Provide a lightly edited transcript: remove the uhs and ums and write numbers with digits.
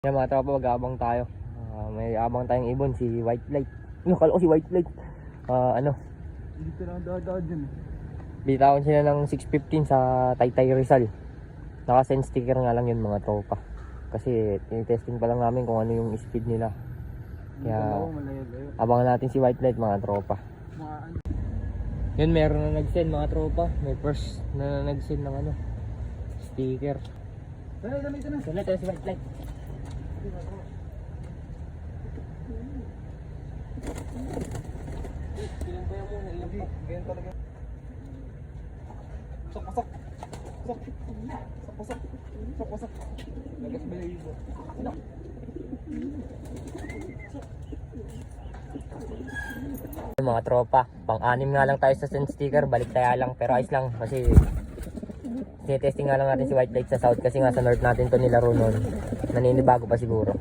Yan mga tropa, mag-aabang tayo. May abang tayong ibon, si White Light. Kala ko si White Light. Dito lang dadaan dyan. Bitawan sila ng 6:15 sa Taytay Rizal. Naka-send sticker nga lang yun mga tropa. Kasi tinitesting pa lang namin kung ano yung speed nila. Kaya abangan natin si White Light mga tropa. Yun, meron na nag-send mga tropa. May first na nag-send ng ano, sticker. Ito si White Light. Ilan pa yan muna? Ilan pa? Ganyan talaga. Pasok. Lagas ba yung ibo? Mga tropa, pang-anim nga lang tayo sa send sticker, balik tayo lang, pero ayos lang kasi tinetesting nga lang natin si White Light sa south kasi nga sa north natin to nilaro nun. Naninibago pa siguro.